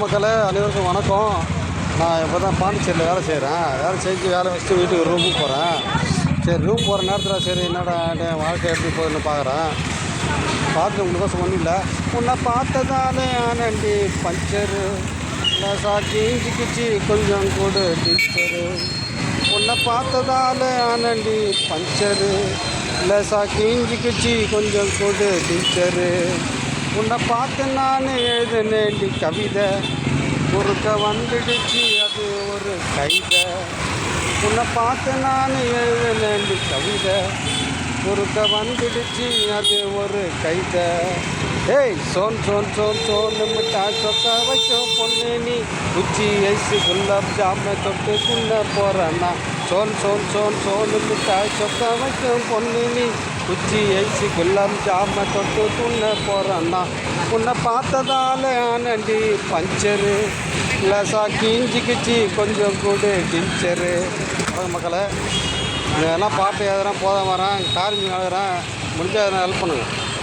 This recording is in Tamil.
மக்களே, அனைவருக்கும் வணக்கம். நான் இப்போ தான் பாண்டிச்சேரியில் வேலை செய்கிறேன். வேலை வச்சுட்டு வீட்டுக்கு ரூமுக்கு போகிறேன். சரி, ரூம் போகிற நேரத்தில் சரி என்னடா என் வாழ்க்கை எப்படி போகுதுன்னு பார்க்குறேன். பார்த்து உங்களுக்கோசம் ஒன்றும் இல்லை. உன்னை பார்த்ததாலே ஆனண்டி பஞ்சரு கிஞ்சிக்கிச்சு கொஞ்சம் கூட டீச்சரு. உன்னை பார்த்ததாலே ஆனண்டி பஞ்சரு லேசா கிஞ்சிக்கிச்சு கொஞ்சம் கூட டீச்சரு. உன்னை பார்த்து நான் எழுதினேண்டி கவிதை குறுக்க வந்துடுச்சு அது ஒரு கைதை. உன்னை பார்த்து நான் எழுதினேண்டி கவிதை குறுக்க வந்துடுச்சு அது ஒரு கைதை. ஏய் சோன் சோன் சோன் சோன்னு மிட்டாய் சொக்க வைக்கும் பொண்ணு நீ குச்சி ஐஸு குல்லாப் ஜாமை தொட்டு குள்ள போகிறேன்னா. சோன் சோன் சோன் சோன்னு மிட்டாய் சொக்க வைக்கும் பொண்ணு நீ குச்சி ஐஸு குல்லாப் ஜாமை தொட்டு குள்ள போகிறேன்னா. உன்னை பார்த்ததால ஆனண்டி பஞ்சரு லேசா கிஞ்சிக்கிச்சு கொஞ்சம் கூட டீச்சரு. மக்களை இதெல்லாம் பாட்டு எழுதுறேன், போத வரேன், காரியம் எழுதுறேன், முடிஞ்சால் எதனா ஹெல்ப் பண்ணுங்கள்.